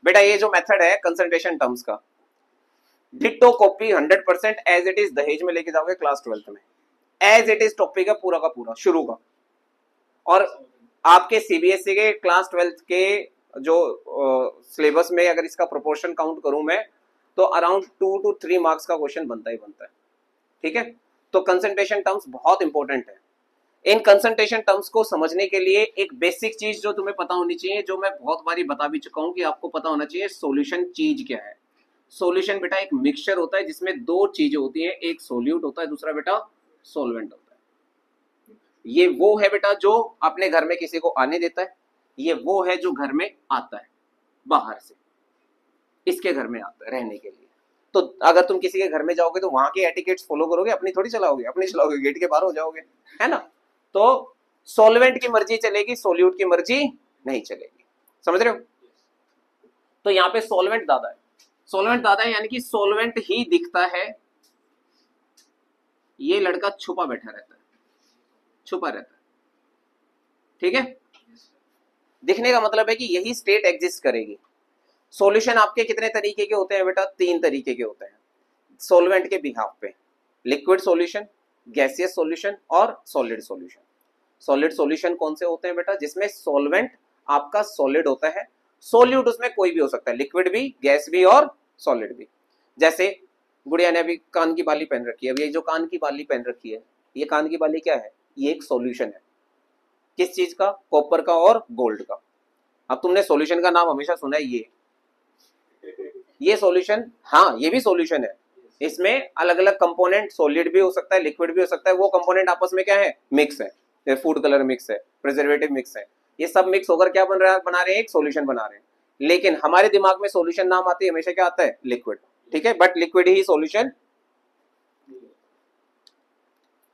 बेटा ये जो मेथड है कंसंट्रेशन टर्म्स का, ditto copy 100% as it is दहेज में लेके जाओगे क्लास 12th में, एज इट इज टॉपिक है पूरा का पूरा शुरू का। और आपके सीबीएसई के क्लास 12th के जो सिलेबस में अगर इसका प्रोपोर्शन काउंट करूं मैं तो अराउंड 2 to 3 मार्क्स का क्वेश्चन बनता ही बनता है। ठीक है, तो कंसंट्रेशन टर्म्स बहुत इंपॉर्टेंट है। इन कंसंट्रेशन टर्म्स को समझने के लिए एक बेसिक चीज जो तुम्हें पता होनी चाहिए, जो मैं बहुत बारी बता भी चुका हूं कि आपको पता होना चाहिए, सॉल्यूशन चीज क्या है। सॉल्यूशन बेटा एक मिक्सचर होता है जिसमें दो चीजें होती हैं, एक सोल्यूट होता है, दूसरा बेटा सॉल्वेंट होता है। ये वो है बेटा जो अपने घर में किसी को आने देता है, ये वो है जो घर में आता है बाहर से, इसके घर में आता है रहने के लिए। तो अगर तुम किसी के घर में जाओगे तो वहां के एटिकेट्स फॉलो करोगे, अपनी थोड़ी चलाओगे, अपनी चलाओगे, गेट के बाहर हो जाओगे, है ना। तो सॉल्वेंट की मर्जी चलेगी, सोल्यूट की मर्जी नहीं चलेगी, समझ रहे हो। तो यहाँ पे सॉल्वेंट ज्यादा है, सॉल्वेंट ज्यादा है यानी कि सॉल्वेंट ही दिखता है, ये लड़का छुपा बैठा रहता है, छुपा रहता है। ठीक है, दिखने का मतलब है कि यही स्टेट एग्जिस्ट करेगी। सॉल्यूशन आपके कितने तरीके के होते हैं बेटा? 3 तरीके के होते हैं सॉल्वेंट के बिहाफ पे, लिक्विड सॉल्यूशन, गैसियस सॉल्यूशन और सॉलिड सॉल्यूशन। सॉलिड सॉल्यूशन कौन से होते हैं बेटा? जिसमें सॉल्वेंट आपका सॉलिड होता है, सोल्यूट उसमें कोई भी हो सकता है, लिक्विड भी, गैस भी और सॉलिड भी। जैसे गुड़िया ने अभी कान की बाली पहन रखी है, अब ये जो कान की बाली पहन रखी है, ये कान की बाली क्या है? ये एक सॉल्यूशन है, किस चीज का? कॉपर का और गोल्ड का। अब तुमने सॉल्यूशन का नाम हमेशा सुना है, ये सॉल्यूशन, हाँ ये भी सॉल्यूशन है, इसमें अलग अलग कंपोनेंट, सॉलिड भी हो सकता है, लिक्विड भी हो सकता है, वो कंपोनेंट आपस में क्या है? मिक्स है, फूड कलर मिक्स है, प्रिजर्वेटिव मिक्स है, ये सब मिक्स होकर क्या बन रहा है? बना रहे हैं एक सॉल्यूशन बना रहे हैं। लेकिन हमारे दिमाग में सॉल्यूशन नाम आती है हमेशा क्या आता है? लिक्विड। ठीक है, बट लिक्विड ही सॉल्यूशन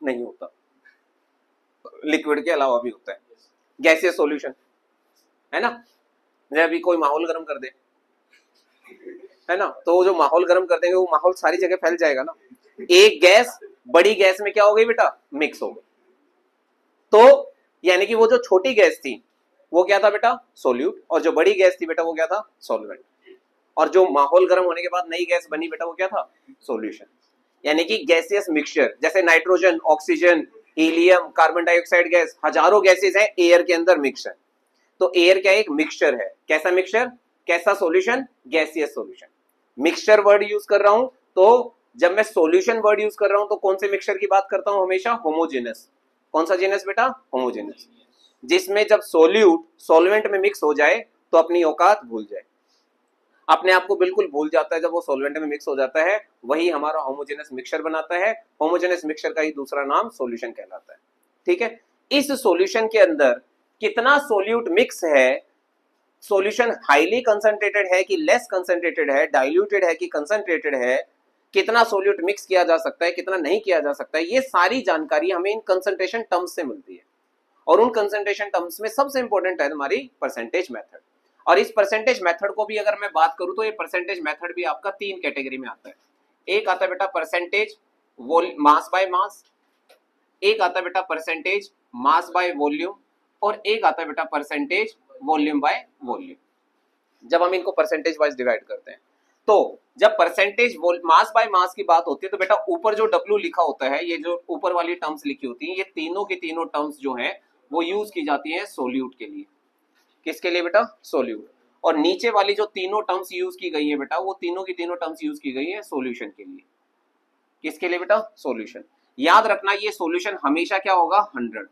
नहीं होता, लिक्विड के अलावा भी होता है गैसियस सॉल्यूशन, है ना। अभी कोई माहौल गर्म कर दे, है ना, तो जो माहौल गर्म कर देंगे वो माहौल सारी जगह फैल जाएगा ना। एक गैस बड़ी गैस में क्या हो गई बेटा? मिक्स हो गई। तो यानी कि वो जो छोटी गैस थी वो क्या था बेटा? सोल्यूट, और जो बड़ी गैस थी बेटा वो क्या था? सॉल्वेंट। और जो माहौल गर्म होने के बाद नई गैस बनी बेटा वो क्या था? सॉल्यूशन। यानी कि गैसियस मिक्सचर, जैसे nitrogen, oxygen, helium, carbon dioxide gas, हजारों गैसेज हैं एयर के अंदर मिक्स है। तो एयर क्या एक मिक्सचर है, कैसा मिक्सचर? कैसा solution? Gaseous solution. Mixture word use कर रहा हूं, तो जब मैं सॉल्यूशन वर्ड यूज कर रहा हूं तो कौन से मिक्सचर की बात करता हूं? हमेशा होमोजेनस। कौन सा जेनस बेटा? होमोजेनस, जिसमें जब सोल्यूट सॉल्वेंट में मिक्स हो जाए तो अपनी औकात भूल जाए, अपने आप को बिल्कुल भूल जाता है। जब वो सॉल्वेंट में मिक्स हो जाता है वही हमारा होमोजेनस मिक्सचर बनाता है। होमोजेनस मिक्सचर का ही दूसरा नाम सॉल्यूशन कहलाता है। ठीक है, इस सॉल्यूशन के अंदर कितना सोल्यूट मिक्स है, सॉल्यूशन हाईली कंसंट्रेटेड है कि लेस कंसंट्रेटेड है, डाइल्यूटेड है कि कंसंट्रेटेड है, कितना सोल्यूट मिक्स किया जा सकता है, कितना नहीं किया जा सकता है, ये सारी जानकारी हमें इन कंसंट्रेशन टर्म्स से मिलती है। और उन कंसंट्रेशन टर्म्स में सबसे इंपॉर्टेंट है हमारी परसेंटेज मेथड। और इस परसेंटेज मेथड को भी अगर मैं बात करूं तो ये परसेंटेज मेथड भी आपका 3 कैटेगरी में आता है। एक आता है बेटा परसेंटेज मास बाय मास, एक आता है बेटा परसेंटेज मास बाय वॉल्यूम, और एक आता है बेटा परसेंटेज वॉल्यूम बाय वॉल्यूम। जब हम इनको परसेंटेज वाइज डिवाइड करते हैं तो जब परसेंटेज मास बाय मास की बात होती है तो बेटा ऊपर जो W लिखा होता है, ये जो ऊपर वाली टर्म्स लिखी होती हैं, ये तीनों की तीनों टर्म्स जो हैं वो यूज की जाती हैं सोल्यूट के लिए। किसके लिए बेटा? सोल्यूट। और नीचे वाली जो तीनों टर्म्स यूज की गई है बेटा, वो तीनों की तीनों टर्म्स यूज की गई है सॉल्यूशन के लिए। किसके लिए बेटा? सॉल्यूशन। याद रखना ये सॉल्यूशन हमेशा क्या होगा? 100।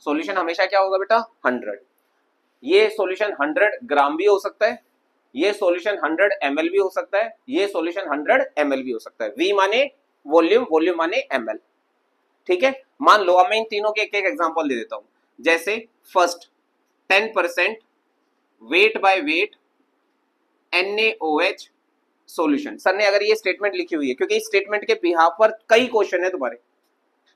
सॉल्यूशन हमेशा क्या होगा बेटा? 100। ये सॉल्यूशन 100 ग्राम भी हो सकता है, ये सॉल्यूशन 100 ml भी हो सकता है, ये सॉल्यूशन 100 ml भी हो सकता है। V माने वॉल्यूम, वॉल्यूम माने ml। ठीक है, मान लो अब मैं इन तीनों के एक एक एग्जांपल दे देता हूं। जैसे first 10% weight by weight NaOH solution. Sir ने अगर ये स्टेटमेंट लिखी हुई है, क्योंकि इस स्टेटमेंट के बिहाफ पर कई क्वेश्चन है तुम्हारे।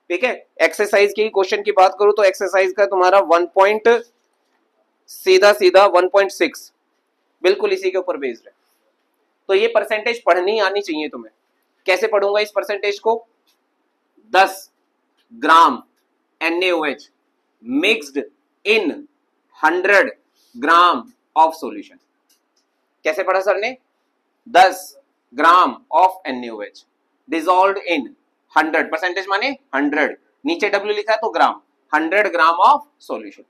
ठीक है, एक्सरसाइज के क्वेश्चन की बात करूं तो एक्सरसाइज का तुम्हारा 1 सीधा 1.6 बिल्कुल इसी के ऊपर बेस्ड है। तो ये परसेंटेज पढ़नी आनी चाहिए तुम्हें। कैसे पढ़ूंगा इस परसेंटेज को? 10 ग्राम NaOH mixed in 100 gram of solution. कैसे पढ़ा सर ने? 10 gram of NaOH dissolve in 100, percentage माने 100, नीचे W लिखा है तो ग्राम, 100 ग्राम ऑफ सॉल्यूशन।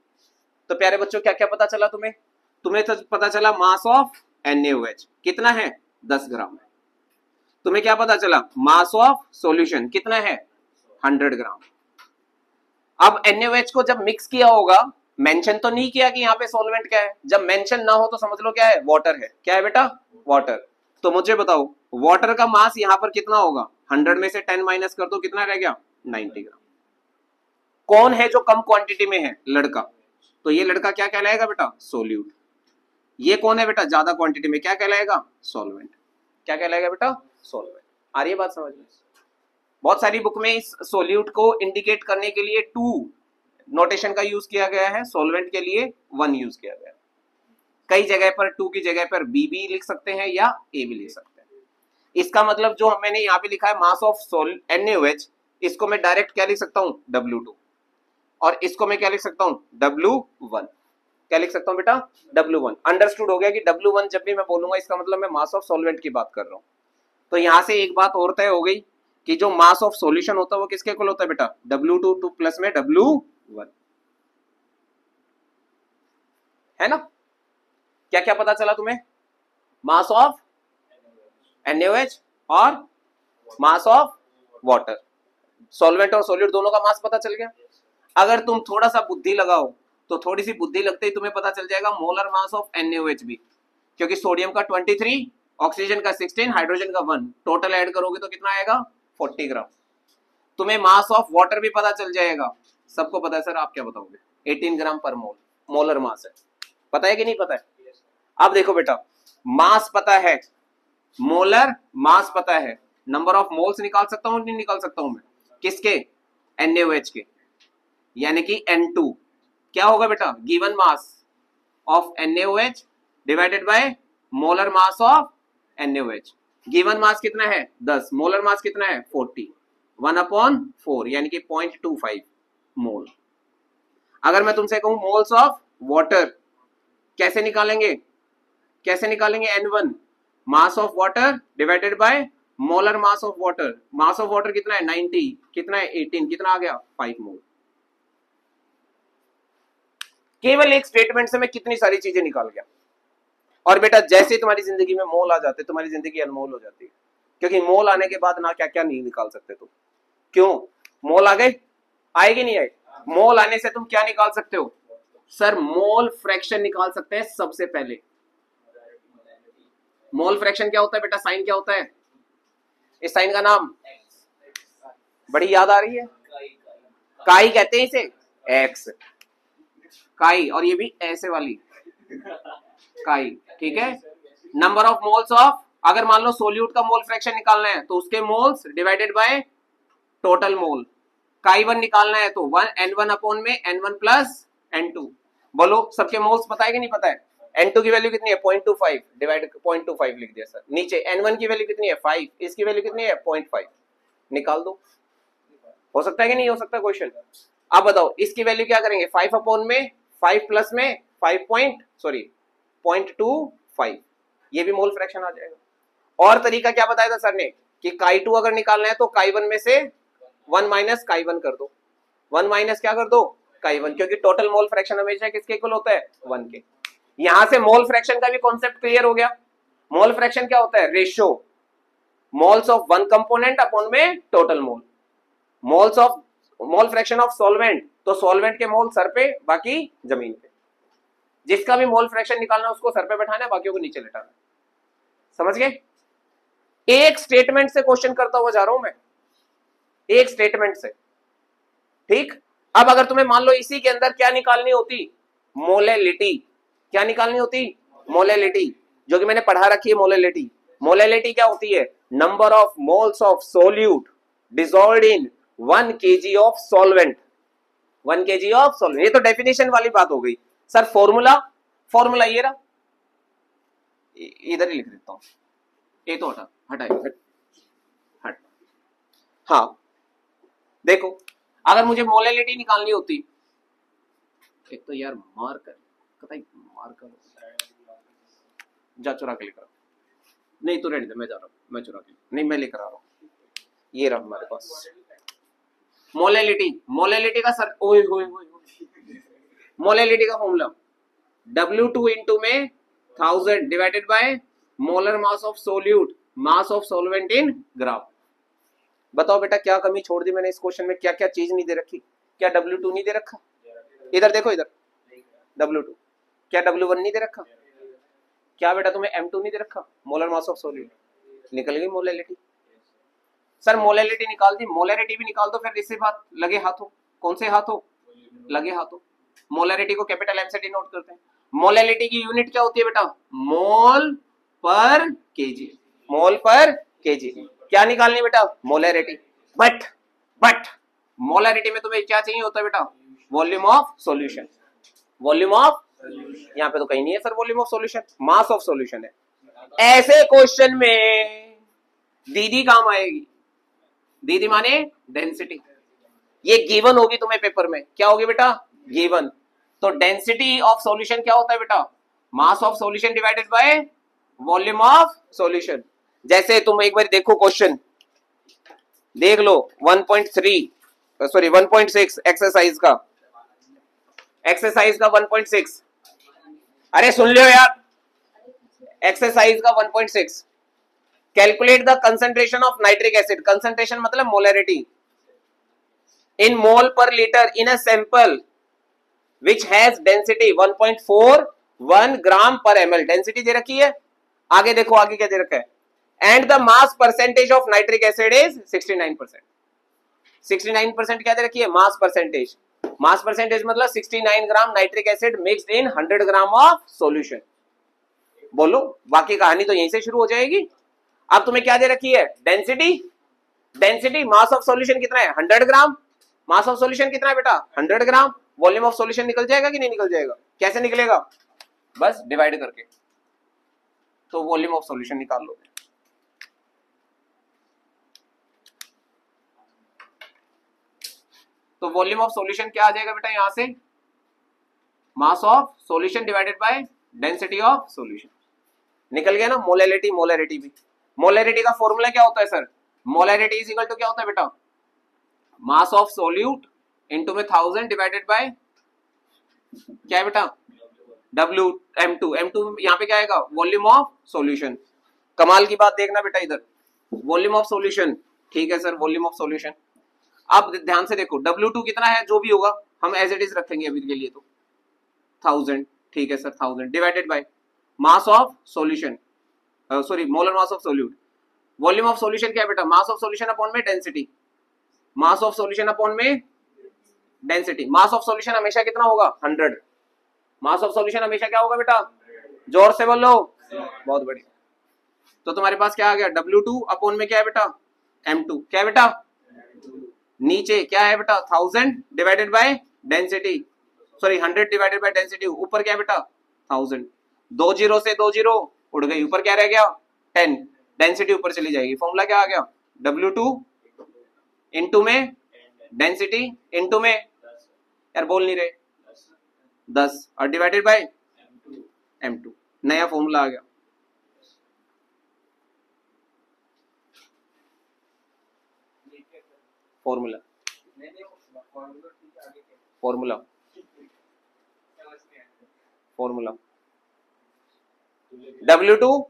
तो प्यारे बच्चों क्या क्या पता चला तुम्हें? तुम्हें तो पता चला मास ऑफ NaOH कितना है, 10 ग्राम है। तुम्हें क्या पता चला? मास ऑफ सॉल्यूशन कितना है, 100 ग्राम। अब NaOH को जब मिक्स किया होगा, मेंशन तो नहीं किया कि यहाँ पे सॉल्वेंट क्या है, जब मेंशन ना हो तो समझ लो क्या है, वाटर है। क्या है बेटा? वाटर। तो मुझे बताओ वाटर का मास यहाँ पर कितना होगा? 100 में से 10 माइनस कर दो, कितना रह गया? 90 ग्राम। कौन है जो कम क्वांटिटी में है? लड़का। तो ये लड़का क्या कहलाएगा बेटा? सोल्यूट। ये कौन है बेटा? ज्यादा क्वांटिटी में, क्या कहलाएगा? सॉल्वेंट। क्या कहलाएगा बेटा? सॉल्वेंट। आ रही है बात समझ में? बहुत सारी बुक में इस सोल्यूट को इंडिकेट करने के लिए 2 नोटेशन का यूज किया गया है, सॉल्वेंट के लिए 1 यूज किया गया है। कई जगह पर 2 की जगह पर बी भी लिख सकते हैं या ए भी लिख सकते हैं। इसका मतलब जो मैंने यहाँ पे लिखा है मास ऑफ NaOH, इसको मैं डायरेक्ट क्या लिख सकता हूँ? W2। और इसको मैं क्या लिख सकता हूँ? W1। क्या लिख सकता हूँ बेटा? W1। अंडरस्टूड हो गया कि W1 जब भी मैं बोलूंगा इसका मतलब मैं मास ऑफ सॉल्वेंट की बात कर रहा हूँ। तो यहां से एक बात और तय हो गई कि जो मास ऑफ सॉल्यूशन होता है वो किसके इक्वल होता है बेटा? W2 प्लस में W1, है ना? क्या क्या पता चला तुम्हें? मास ऑफ NaOH और मास ऑफ वाटर। सॉल्वेंट और सॉल्यूट दोनों का मास पता चल गया। अगर तुम थोड़ा सा बुद्धि लगाओ तो थोड़ी सी बुद्धि लगते ही तुम्हें पता चल जाएगा मोलर मास ऑफ NaOH भी, क्योंकि सोडियम का 23, ऑक्सीजन का 16, हाइड्रोजन का 1, टोटल ऐड करोगे तो कितना आएगा? 40 ग्राम। तुम्हें मास ऑफ वाटर भी पता चल जाएगा। सबको पता है सर, आप क्या बताओगे? 18 ग्राम पर मोल मोलर मास है। पता है कि नहीं पता है? अब देखो बेटा, मास पता है, मोलर मास पता है, नंबर ऑफ मोल्स निकाल सकता हूं नहीं निकाल सकता हूं मैं? किसके? NaOH के, यानी कि N2। क्या होगा बेटा? Given mass of NaOH divided by molar mass of NaOH। Given mass कितना है? 10, मोलर मास कितना है? 40, 1/4 यानी कि 0.25 मोल। अगर मैं तुमसे कहूं मोल्स ऑफ वाटर कैसे निकालेंगे? कैसे निकालेंगे? N1 mass of water divided by molar mass of water. Mass of water कितना है? 90, कितना है? 18, कितना आ गया? 5 मोल। केवल एक स्टेटमेंट से मैं कितनी सारी चीजें निकाल गया। और बेटा जैसे तुम्हारी जिंदगी में मोल आ जाते तुम्हारी जिंदगी अनमोल हो जाती है, क्योंकि मोल आने के बाद ना क्या क्या नहीं निकाल सकते तुम। क्यों? मोल आ गए, आएगी नहीं आए? मोल आने से तुम क्या निकाल सकते हो? सर मोल फ्रैक्शन निकाल सकते हैं सबसे पहले। मोल फ्रैक्शन क्या होता है बेटा? साइन क्या होता है? इस साइन का नाम बड़ी याद आ रही है, काई कहते हैं इसे, एक्स काई, और ये भी ऐसे वाली काई, ठीक है। नंबर ऑफ मोल्स ऑफ, अगर मान लो सोल्यूट का मोल फ्रैक्शन निकालना है तो उसके moles divided by total mole. काई 1 निकालना है तो N1 अपॉन में N1 प्लस N2। बोलो सबके मोल्स पता है कि नहीं पता है? N2 की वैल्यू कितनी है? 0.25 डिवाइड 0.25 लिख दिया सर। नीचे N1 की वैल्यू कितनी है? 5, इसकी वैल्यू कितनी है? 0.5, निकाल दो। हो सकता है कि नहीं हो सकता क्वेश्चन? अब बताओ इसकी वैल्यू क्या करेंगे? 5 अपॉन में 5 प्लस में 0.25, ये भी मोल फ्रैक्शन आ जाएगा। और तरीका क्या बताया था सर ने कि काई 2 अगर निकालना है तो काई 1 में से 1 माइनस काई 1 कर दो। 1 माइनस क्या कर दो? काई 1, क्योंकि टोटल मोल फ्रैक्शन हमेशा किसके इक्वल होता है? 1 के। यहां से मोल फ्रैक्शन का भी कॉन्सेप्ट क्लियर हो गया। मोल फ्रैक्शन क्या होता है? Ratio moles of one component upon में total mole. Moles of mole fraction of solvent, तो सॉल्वेंट के मोल सर पे बाकी जमीन पे। जिसका भी मोल फ्रैक्शन निकालना है उसको सर पे बैठाना है, बाकियों को नीचे लेटाना है। समझ गए? एक स्टेटमेंट से क्वेश्चन करता हुआ जा रहा हूं मैं, एक स्टेटमेंट से, ठीक। अब अगर तुम्हें मान लो इसी के अंदर क्या निकालनी होती? मोलेलिटी। क्या निकालनी होती? मोलेलिटी, जो कि मैंने पढ़ा रखी है। मोलेलिटी, मोलेलिटी क्या होती है? Number of moles of solute dissolved in 1 kg of solvent. 1 kg of solvent, ये तो डेफिनेशन वाली बात हो गई सर। फॉर्मूला, फॉर्मूला ये रहा, इधर ही लिख देता हूं, ये तो हटाइए, हट। हाँ देखो, अगर मुझे मोलेलिटी निकालनी होती, एक तो यार मार्कर, मार्कर जा चुरा के लेकर आ। नहीं तो रहने दे, मैं जा रहा हूँ, मैं चुरा के नहीं, मैं लेकर आ रहा हूँ। ये रहा हमारे पास मोलेलिटी। मोलेलिटी का सर ओए होए मोलेलिटी का फॉर्मूला W2 इंटू में 1000 divided by molar mass of solute, mass of solvent in gram. बताओ बेटा क्या कमी छोड़ दी मैंने इस क्वेश्चन में, क्या क्या चीज नहीं दे रखी? क्या W2 नहीं दे रखा? इधर देखो, इधर W2। क्या W1 नहीं दे रखा? क्या बेटा तुम्हें M2 नहीं दे रखा? Molar mass of solute. निकल गई मोलेलिटी। सर मोलेलिटी निकाल दी, मोलेरिटी भी निकाल दो फिर इससे बात लगे हाथों। कौन से हाथों? लगे हाथों। मोलेरिटी को कैपिटल एम से डिनोट करते हैं। मोलेलिटी की यूनिट क्या होती है बेटा? मोल पर केजी। मोल पर केजी। क्या निकालनी बेटा? मोलेरिटी। बट मोलेरिटी में तुम्हें क्या चाहिए होता है बेटा? Volume of solution. Volume of, यहाँ पे तो कहीं नहीं है sir volume of solution, mass of solution है। ऐसे क्वेश्चन में दीदी काम आएगी। दीदी माने डेंसिटी। ये गिवन होगी तुम्हें पेपर में। क्या होगी बेटा? गिवन। तो डेंसिटी ऑफ सॉल्यूशन क्या होता है बेटा? मास of solution divided by volume of solution. जैसे तुम एक बार देखो क्वेश्चन, देख लो 1.6 एक्सरसाइज का 1.6। अरे सुन लियो यार, एक्सरसाइज का 1.6। Calculate the concentration of nitric acid. Concentration मतलब मोलरिटी इन मोल पर litre in a sample which has density 1.41 ग्राम पर ml। डेंसिटी दे रखी है। आगे देखो, आगे क्या दे रखा है? And the mass percentage of nitric acid is 69%। 69% क्या दे रखी है? Mass percentage. मास परसेंटेज मतलब 69 ग्राम nitric acid mixed in 100 gram of solution. बोलो, बाकी कहानी तो यहीं से शुरू हो जाएगी। अब तुम्हें क्या दे रखी है? Density. Density, mass of solution कितना है? 100 ग्राम। मास ऑफ सॉल्यूशन कितना है बेटा? 100 ग्राम। वॉल्यूम ऑफ सॉल्यूशन निकल जाएगा कि नहीं निकल जाएगा? कैसे निकलेगा? बस डिवाइड करके तो वॉल्यूम ऑफ सॉल्यूशन निकाल लो। तो वॉल्यूम ऑफ सॉल्यूशन क्या आ जाएगा बेटा? यहां से mass of solution divided by density of solution. निकल गया ना? मोलैरिटी। मोलैरिटी भी, मोलैरिटी का फॉर्मूला क्या होता है sir? Molarity is equal to क्या होता है बेटा? मास ऑफ सोल्यूट इनटू में 1000 डिवाइडेड बाय क्या है बेटा? W M2। M2 यहाँ पे क्या आएगा? Volume of solution. कमाल की बात देखना बेटा, इधर वॉल्यूम ऑफ सॉल्यूशन। ठीक है सर, वॉल्यूम ऑफ सॉल्यूशन। अब ध्यान से देखो, W2 कितना है? जो भी होगा हम एज इट इज रखेंगे अभी के लिए तो 1000। ठीक है sir, 1000 divided by mass of solution, sorry molar mass of solute. Volume of solution क्या है बेटा? मास ऑफ सॉल्यूशन अपॉन में density. Mass of solution upon में डेंसिटी। मास ऑफ सॉल्यूशन हमेशा कितना होगा? 100। मास ऑफ सॉल्यूशन हमेशा क्या होगा बेटा? जोर से बोलो। बहुत बढ़िया। तो तुम्हारे पास क्या आ गया? W2 अपॉन में क्या है बेटा? M2। क्या है बेटा? नीचे क्या है बेटा? 1000 divided by density, sorry 100 divided by density. ऊपर क्या है बेटा? 1000। 2 जीरो से 2 जीरो उड़ गई, ऊपर क्या रह गया? 10। डेंसिटी ऊपर चली जाएगी। फॉर्मूला क्या आ गया? W2 इंटू में डेंसिटी इंटू में, यार बोल नहीं रहे, 10 और डिवाइडेड बाय M2। नया फॉर्मूला आ गया। Formula formula formula W2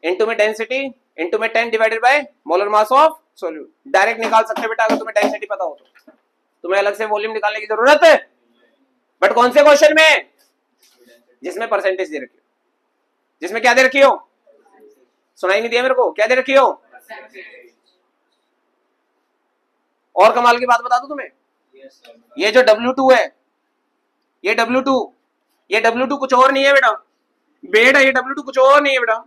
into में डेंसिटी इंटू में 10 divided by molar mass of solute. Direct निकाल सकते बेटा, अगर तुम्हें डेंसिटी पता हो तो। तुम्हें अलग से वॉल्यूम निकालने की जरूरत है। बट कौन से क्वेश्चन में? जिसमें परसेंटेज दे रखी हो। जिसमें क्या दे रखी हो? सुनाई नहीं दिया मेरे को? क्या दे रखी हो? और कमाल की बात बता दो तुम्हें, ये जो W2 है, ये W2 कुछ और नहीं है बेटा। बेटा ये W2 कुछ और नहीं है बेटा।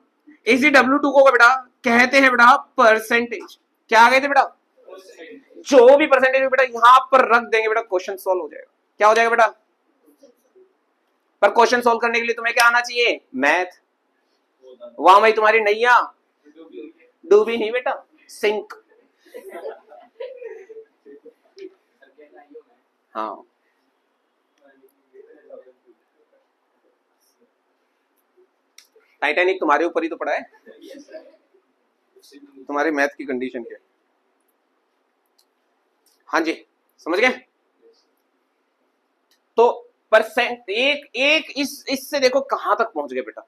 इसी W2 को बेटा कहते हैं बेटा परसेंटेज। क्या आ गए थे बेटा? जो भी परसेंटेज बेटा यहां पर रख देंगे बेटा, क्वेश्चन सॉल्व हो जाएगा। क्या हो जाएगा बेटा? पर क्वेश्चन सॉल्व करने के लिए तुम्हें क्या आना चाहिए? मैथ। वहां भाई तुम्हारी नैया डूबी नहीं बेटा, सिंक। हाँ, टाइटैनिक तुम्हारे ऊपर ही तो पड़ा है, तुम्हारी मैथ की कंडीशन क्या है। हाँ जी समझ गए। तो परसेंट एक एक इससे देखो कहां तक पहुंच गए बेटा,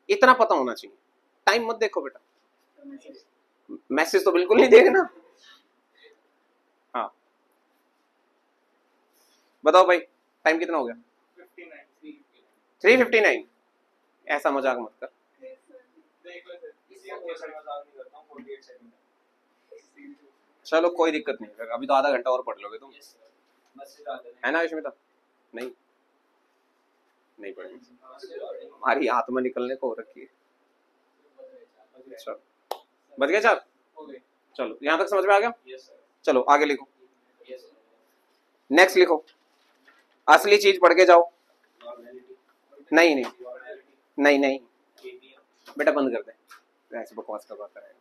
इतना पता होना चाहिए। टाइम मत देखो बेटा, मैसेज तो बिल्कुल नहीं देखना। हाँ बताओ भाई टाइम कितना हो गया? 3:59। ऐसा मजाक मत कर। चलो कोई दिक्कत नहीं, अभी तो आधा घंटा और पढ़ लोगे तुम, है ना विष्मिता? नहीं नहीं पढ़ेंगे, हमारी आत्मा निकलने को हो रखी है। चलो बच गए 4। चलो यहां तक समझ में आ गया। चलो आगे लिखो, नेक्स्ट लिखो, असली चीज पढ़ के जाओ। नहीं नहीं नहीं नहीं बेटा बंद कर दे, ऐसे बकवास करवाता है।